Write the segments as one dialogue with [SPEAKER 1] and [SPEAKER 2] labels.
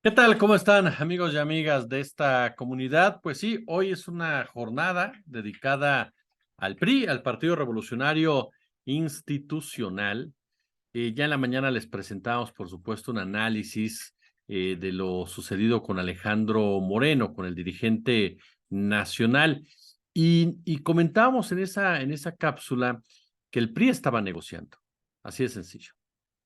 [SPEAKER 1] ¿Qué tal? ¿Cómo están, amigos y amigas de esta comunidad? Pues sí, hoy es una jornada dedicada al PRI, al Partido Revolucionario Institucional. Ya en la mañana les presentamos, por supuesto, un análisis de lo sucedido con Alejandro Moreno, con el dirigente nacional. Y comentábamos en esa cápsula que el PRI estaba negociando. Así de sencillo,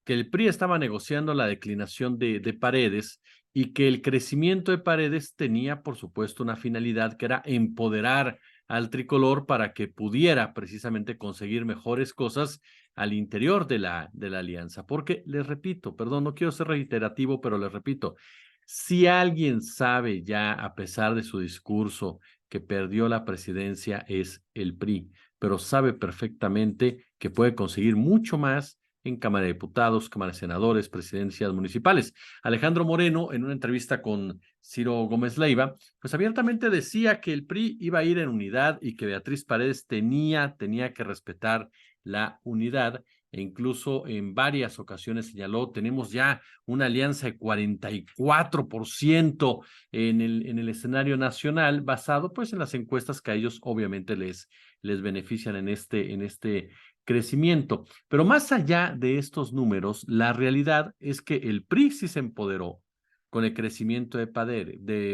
[SPEAKER 1] que el PRI estaba negociando la declinación de Paredes y que el crecimiento de Paredes tenía, por supuesto, una finalidad que era empoderar al tricolor para que pudiera precisamente conseguir mejores cosas al interior de la alianza. Porque les repito, perdón, no quiero ser reiterativo, pero les repito, si alguien sabe ya, a pesar de su discurso, que perdió la presidencia, es el PRI, pero sabe perfectamente que puede conseguir mucho más en Cámara de Diputados, Cámara de Senadores, presidencias municipales. Alejandro Moreno, en una entrevista con Ciro Gómez Leiva, pues abiertamente decía que el PRI iba a ir en unidad y que Beatriz Paredes tenía que respetar la unidad, e incluso en varias ocasiones señaló: tenemos ya una alianza de 44% en el escenario nacional, basado pues en las encuestas que a ellos obviamente les benefician en este crecimiento. Pero más allá de estos números, la realidad es que el PRI sí se empoderó con el crecimiento de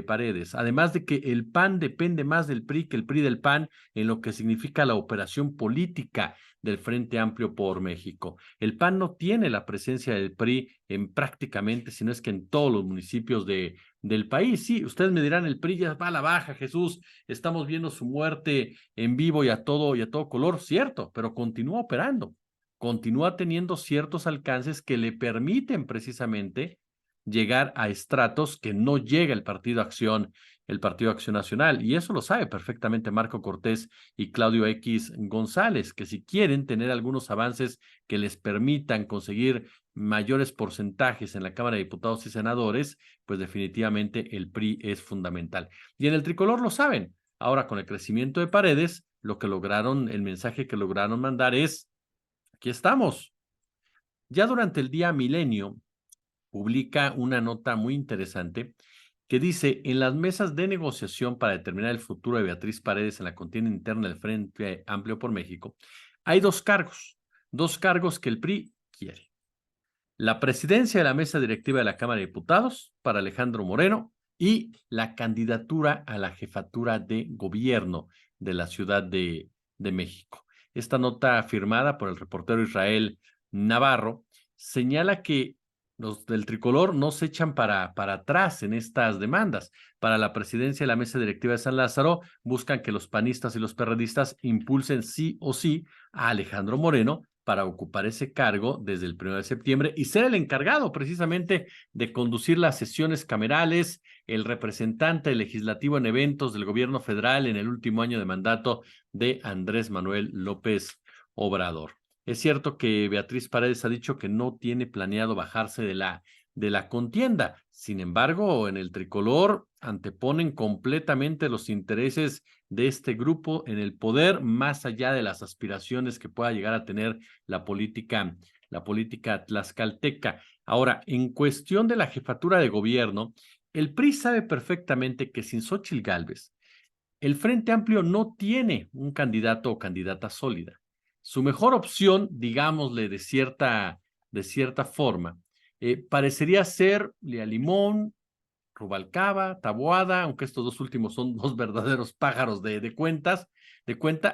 [SPEAKER 1] Paredes, además de que el PAN depende más del PRI que el PRI del PAN en lo que significa la operación política del Frente Amplio por México. El PAN no tiene la presencia del PRI en prácticamente, si no es que en todos los municipios del país. Sí, ustedes me dirán, el PRI ya va a la baja, Jesús, estamos viendo su muerte en vivo y a todo color, cierto, pero continúa operando, continúa teniendo ciertos alcances que le permiten precisamente llegar a estratos que no llega el Partido Acción Nacional, y eso lo sabe perfectamente Marco Cortés y Claudio X González, que si quieren tener algunos avances que les permitan conseguir mayores porcentajes en la Cámara de Diputados y Senadores, pues definitivamente el PRI es fundamental. Y en el tricolor lo saben. Ahora, con el crecimiento de Paredes, el mensaje que lograron mandar es: aquí estamos. Ya durante el día Milenio publica una nota muy interesante que dice: en las mesas de negociación para determinar el futuro de Beatriz Paredes en la contienda interna del Frente Amplio por México, hay dos cargos que el PRI quiere: la presidencia de la mesa directiva de la Cámara de Diputados para Alejandro Moreno y la candidatura a la jefatura de gobierno de la Ciudad de México. Esta nota, firmada por el reportero Israel Navarro, señala que los del tricolor no se echan para atrás en estas demandas. Para la presidencia de la mesa directiva de San Lázaro, buscan que los panistas y los perredistas impulsen sí o sí a Alejandro Moreno para ocupar ese cargo desde el 1 de septiembre y ser el encargado precisamente de conducir las sesiones camerales, el representante legislativo en eventos del gobierno federal en el último año de mandato de Andrés Manuel López Obrador. Es cierto que Beatriz Paredes ha dicho que no tiene planeado bajarse de la contienda. Sin embargo, en el tricolor anteponen completamente los intereses de este grupo en el poder, más allá de las aspiraciones que pueda llegar a tener la política tlaxcalteca. Ahora, en cuestión de la jefatura de gobierno, el PRI sabe perfectamente que sin Xóchitl Gálvez, el Frente Amplio no tiene un candidato o candidata sólida. Su mejor opción, digámosle de cierta forma, parecería ser Lía Limón, Rubalcaba, Taboada, aunque estos dos últimos son dos verdaderos pájaros de cuenta,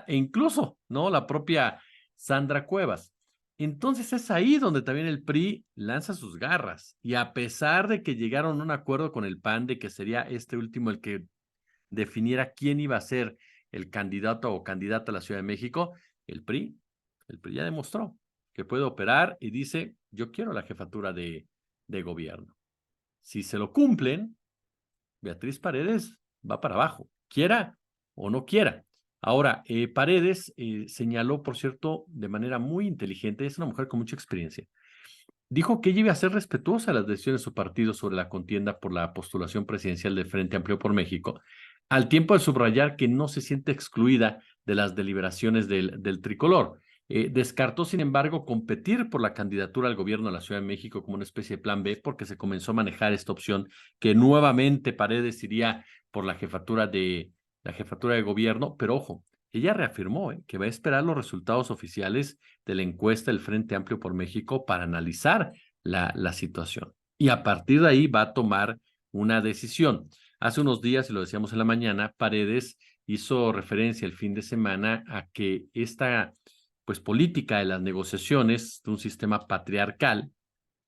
[SPEAKER 1] e incluso, ¿no?, la propia Sandra Cuevas. Entonces es ahí donde también el PRI lanza sus garras, y a pesar de que llegaron a un acuerdo con el PAN de que sería este último el que definiera quién iba a ser el candidato o candidata a la Ciudad de México, el PRI, el PRI ya demostró que puede operar y dice: yo quiero la jefatura de gobierno. Si se lo cumplen, Beatriz Paredes va para abajo, quiera o no quiera. Ahora, Paredes señaló, por cierto, de manera muy inteligente, es una mujer con mucha experiencia, dijo que ella iba a ser respetuosa de las decisiones de su partido sobre la contienda por la postulación presidencial del Frente Amplio por México, al tiempo de subrayar que no se siente excluida de las deliberaciones del tricolor. Descartó, sin embargo, competir por la candidatura al gobierno de la Ciudad de México como una especie de plan B, porque se comenzó a manejar esta opción que nuevamente Paredes iría por la jefatura de gobierno, pero ojo, ella reafirmó que va a esperar los resultados oficiales de la encuesta del Frente Amplio por México para analizar la situación. Y a partir de ahí va a tomar una decisión. Hace unos días, y lo decíamos en la mañana, Paredes hizo referencia el fin de semana a que esta pues política de las negociaciones de un sistema patriarcal,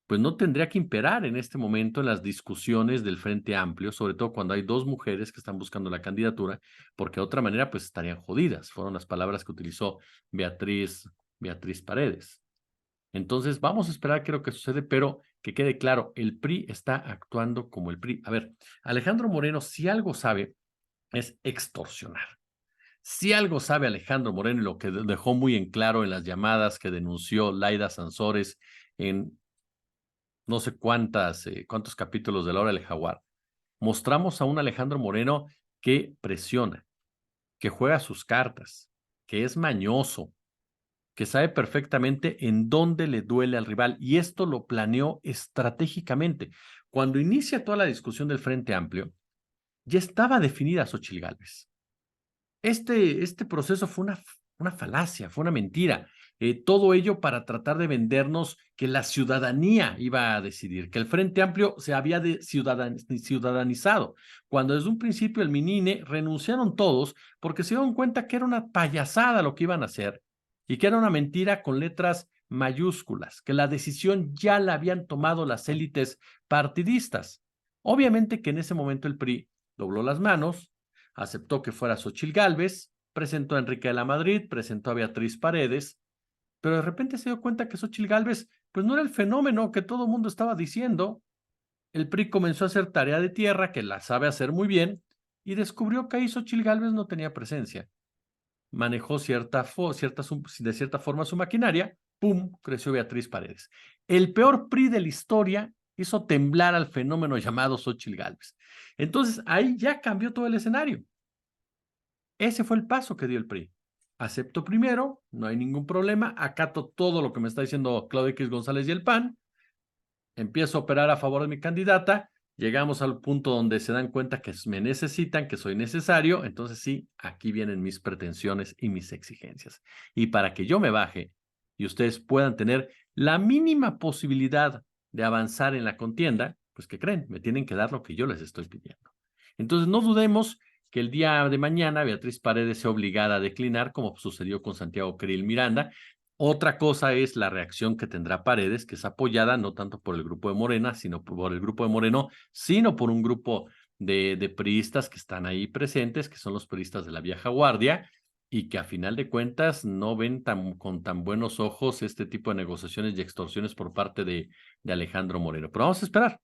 [SPEAKER 1] pues no tendría que imperar en este momento en las discusiones del Frente Amplio, sobre todo cuando hay dos mujeres que están buscando la candidatura, porque de otra manera pues estarían jodidas. Fueron las palabras que utilizó Beatriz Paredes. Entonces vamos a esperar qué es lo que sucede, pero que quede claro, el PRI está actuando como el PRI. A ver, Alejandro Moreno, si algo sabe, es extorsionar. Si algo sabe Alejandro Moreno y lo que dejó muy en claro en las llamadas que denunció Laida Sansores en no sé cuántos capítulos de La Hora del Jaguar, mostramos a un Alejandro Moreno que presiona, que juega sus cartas, que es mañoso, que sabe perfectamente en dónde le duele al rival, y esto lo planeó estratégicamente. Cuando inicia toda la discusión del Frente Amplio, ya estaba definida Xóchitl Gálvez. Este proceso fue una falacia, fue una mentira. Todo ello para tratar de vendernos que la ciudadanía iba a decidir, que el Frente Amplio se había ciudadanizado, cuando desde un principio el Minine renunciaron todos porque se dieron cuenta que era una payasada lo que iban a hacer y que era una mentira con letras mayúsculas, que la decisión ya la habían tomado las élites partidistas. Obviamente que en ese momento el PRI dobló las manos, aceptó que fuera Xóchitl Gálvez, presentó a Enrique de la Madrid, presentó a Beatriz Paredes, pero de repente se dio cuenta que Xóchitl Gálvez pues no era el fenómeno que todo el mundo estaba diciendo. El PRI comenzó a hacer tarea de tierra, que la sabe hacer muy bien, y descubrió que ahí Xóchitl Gálvez no tenía presencia. Manejó de cierta forma su maquinaria, ¡pum!, creció Beatriz Paredes. El peor PRI de la historia hizo temblar al fenómeno llamado Xóchitl Gálvez. Entonces ahí ya cambió todo el escenario. Ese fue el paso que dio el PRI. Acepto primero, no hay ningún problema, acato todo lo que me está diciendo Claudio X González y el PAN, empiezo a operar a favor de mi candidata, llegamos al punto donde se dan cuenta que me necesitan, que soy necesario, entonces sí, aquí vienen mis pretensiones y mis exigencias. Y para que yo me baje y ustedes puedan tener la mínima posibilidad de avanzar en la contienda, pues ¿qué creen? Me tienen que dar lo que yo les estoy pidiendo. Entonces no dudemos que el día de mañana Beatriz Paredes sea obligada a declinar, como sucedió con Santiago Krill Miranda. Otra cosa es la reacción que tendrá Paredes, que es apoyada no tanto por el grupo de Morena, sino por el grupo de Moreno, sino por un grupo de priistas que están ahí presentes, que son los priistas de la vieja guardia, y que a final de cuentas no ven con tan buenos ojos este tipo de negociaciones y extorsiones por parte de Alejandro Moreno. Pero vamos a esperar.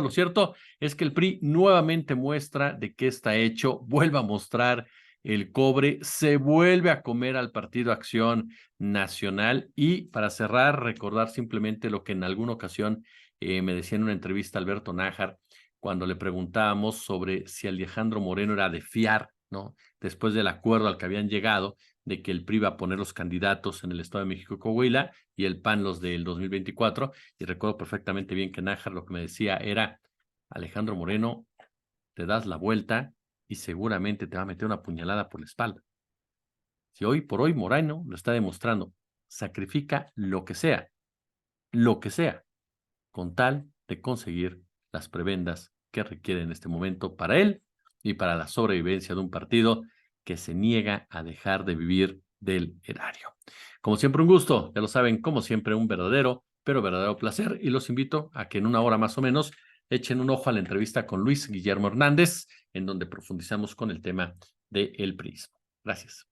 [SPEAKER 1] Lo cierto es que el PRI nuevamente muestra de qué está hecho, vuelve a mostrar el cobre, se vuelve a comer al Partido Acción Nacional. Y para cerrar, recordar simplemente lo que en alguna ocasión me decía en una entrevista Alberto Nájar, cuando le preguntábamos sobre si Alejandro Moreno era de fiar, ¿no? Después del acuerdo al que habían llegado de que el PRI iba a poner los candidatos en el Estado de México y Coahuila y el PAN los del 2024. Y recuerdo perfectamente bien que Nájar lo que me decía era: Alejandro Moreno, te das la vuelta y seguramente te va a meter una puñalada por la espalda. Si hoy por hoy Moreno lo está demostrando, sacrifica lo que sea, con tal de conseguir las prebendas que requiere en este momento para él y para la sobrevivencia de un partido que se niega a dejar de vivir del erario. Como siempre, un gusto, ya lo saben, como siempre, un verdadero, pero verdadero placer, y los invito a que en una hora más o menos echen un ojo a la entrevista con Luis Guillermo Hernández, en donde profundizamos con el tema del PRIismo. Gracias.